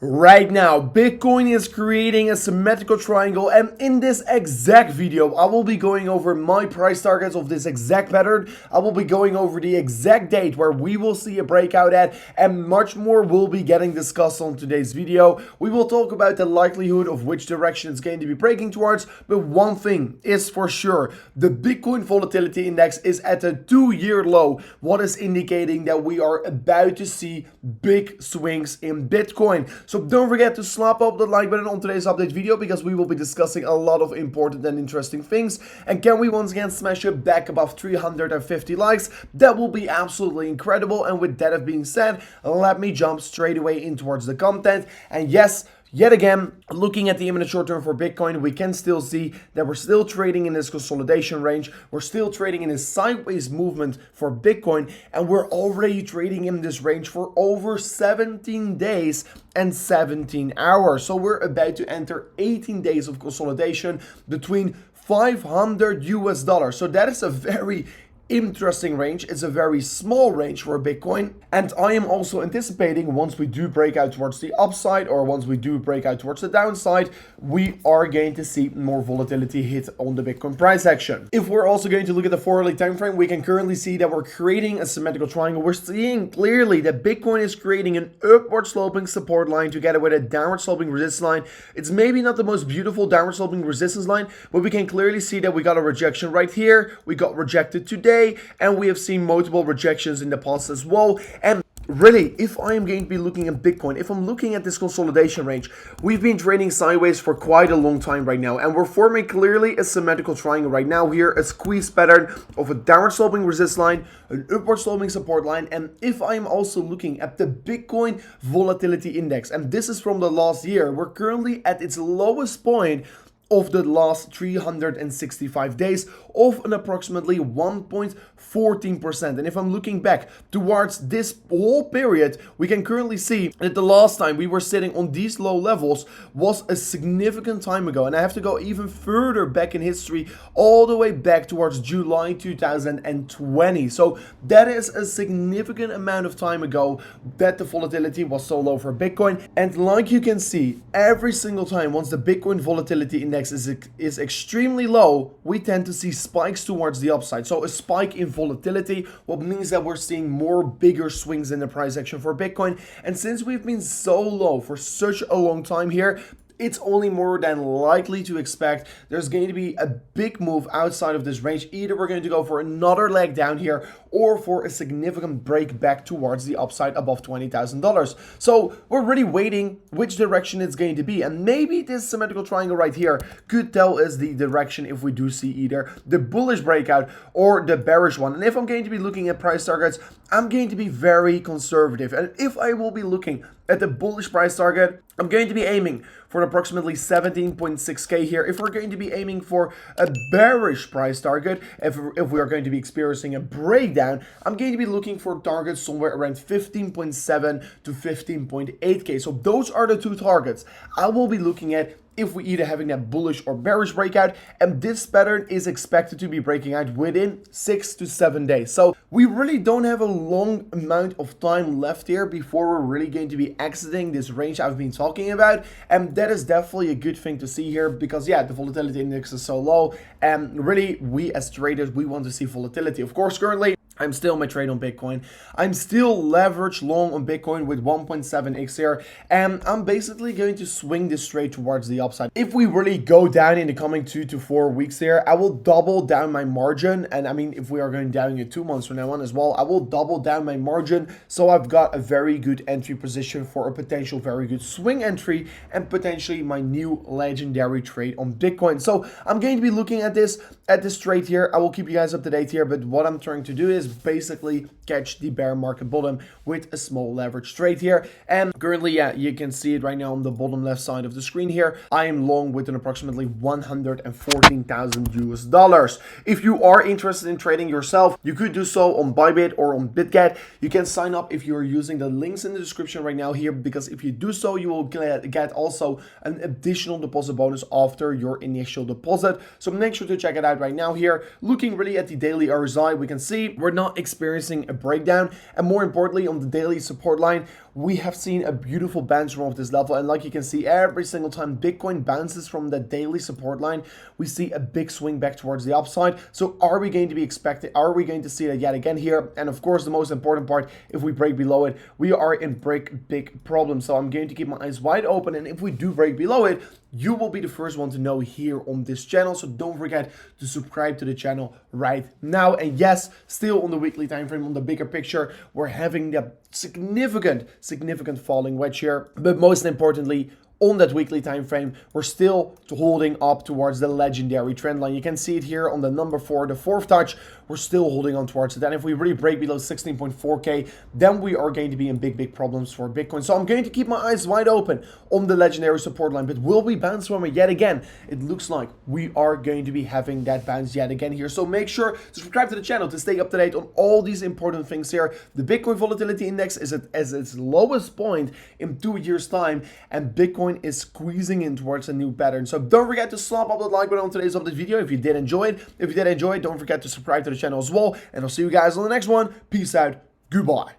Right now, Bitcoin is creating a symmetrical triangle, and in this exact video, I will be going over my price targets of this exact pattern. I will be going over the exact date where we will see a breakout at, and much more will be getting discussed on today's video. We will talk about the likelihood of which direction it's going to be breaking towards, but one thing is for sure, the Bitcoin Volatility Index is at a 2-year low, what is indicating that we are about to see big swings in Bitcoin. So don't forget to slap up the like button on today's update video because we will be discussing a lot of important and interesting things. And can we once again smash it back above 350 likes? That will be absolutely incredible. And with that being said, let me jump straight away in towards the content. And yes, yet again, looking at the imminent short term for Bitcoin, we can still see that we're still trading in this consolidation range. We're still trading in a sideways movement for Bitcoin, and we're already trading in this range for over 17 days and 17 hours. So we're about to enter 18 days of consolidation between 500 US dollars. So that is a very interesting range. It's a very small range for Bitcoin, and I am also anticipating once we do break out towards the upside or once we do break out towards the downside, we are going to see more volatility hit on the Bitcoin price action. If we're also going to look at the 4-hourly time frame, we can currently see that we're creating a symmetrical triangle. We're seeing clearly that Bitcoin is creating an upward sloping support line together with a downward sloping resistance line. It's maybe not the most beautiful downward sloping resistance line, but we can clearly see that we got a rejection right here. We got rejected today, and we have seen multiple rejections in the past as well. And really, if I am going to be looking at Bitcoin, if I'm looking at this consolidation range, we've been trading sideways for quite a long time right now, and we're forming clearly a symmetrical triangle right now here, a squeeze pattern of a downward sloping resistance line, an upward sloping support line. And if I'm also looking at the Bitcoin Volatility Index, and this is from the last year, we're currently at its lowest point of the last 365 days of an approximately 1.14%. And if I'm looking back towards this whole period, we can currently see that the last time we were sitting on these low levels was a significant time ago. And I have to go even further back in history, all the way back towards July 2020. So that is a significant amount of time ago that the volatility was so low for Bitcoin. And like you can see, every single time once the Bitcoin Volatility Index is extremely low, we tend to see spikes towards the upside. So a spike in volatility, what means that we're seeing more bigger swings in the price action for Bitcoin. And since we've been so low for such a long time here, it's only more than likely to expect there's going to be a big move outside of this range. Either we're going to go for another leg down here or for a significant break back towards the upside above $20,000. So we're really waiting which direction it's going to be. And maybe this symmetrical triangle right here could tell us the direction if we do see either the bullish breakout or the bearish one. And if I'm going to be looking at price targets, I'm going to be very conservative. And if I will be looking at the bullish price target, I'm going to be aiming for approximately 17.6k here. If we're going to be aiming for a bearish price target, if we are going to be experiencing a breakdown, I'm going to be looking for targets somewhere around 15.7 to 15.8k. So those are the two targets I will be looking at if we either having that bullish or bearish breakout, and this pattern is expected to be breaking out within 6 to 7 days. So we really don't have a long amount of time left here before we're really going to be exiting this range I've been talking about, and that is definitely a good thing to see here because yeah, the volatility index is so low, and really we as traders, we want to see volatility. Of course, currently I'm still in my trade on Bitcoin. I'm still leveraged long on Bitcoin with 1.7x here, and I'm basically going to swing this trade towards the upside. If we really go down in the coming 2 to 4 weeks here, I will double down my margin. And I mean, if we are going down in 2 months from now on as well, I will double down my margin. So I've got a very good entry position for a potential very good swing entry and potentially my new legendary trade on Bitcoin. So I'm going to be looking at this trade here. I will keep you guys up to date here, but what I'm trying to do is basically catch the bear market bottom with a small leverage trade here. And currently, yeah, you can see it right now on the bottom left side of the screen here. I am long with an approximately 114,000 US dollars. If you are interested in trading yourself, you could do so on Bybit or on BitGet. You can sign up if you're using the links in the description right now here, because if you do so, you will get also an additional deposit bonus after your initial deposit. So make sure to check it out right now here. Looking really at the daily RSI, we can see we're not experiencing a breakdown. And more importantly, on the daily support line, we have seen a beautiful bounce from off this level. And like you can see, every single time Bitcoin bounces from the daily support line, we see a big swing back towards the upside. So are we going to see that yet again here? And of course, the most important part, if we break below it, we are in big problems. So I'm going to keep my eyes wide open. And if we do break below it, you will be the first one to know here on this channel. So don't forget to subscribe to the channel right now. And yes, still on the weekly time frame, on the bigger picture, we're having the significant falling wedge here. But most importantly, on that weekly time frame, we're still holding up towards the legendary trend line. You can see it here on the number 4, the fourth touch. We're still holding on towards it. And if we really break below 16.4K, then we are going to be in big problems for Bitcoin. So I'm going to keep my eyes wide open on the legendary support line. But will we bounce from it yet again? It looks like we are going to be having that bounce yet again here. So make sure to subscribe to the channel to stay up to date on all these important things here. The Bitcoin Volatility Index is at its lowest point in 2 years' time, and Bitcoin is squeezing in towards a new pattern. So don't forget to slap up that like button on today's update video if you did enjoy it. If you did enjoy it, don't forget to subscribe to the channel as well. And I'll see you guys on the next one. Peace out. Goodbye.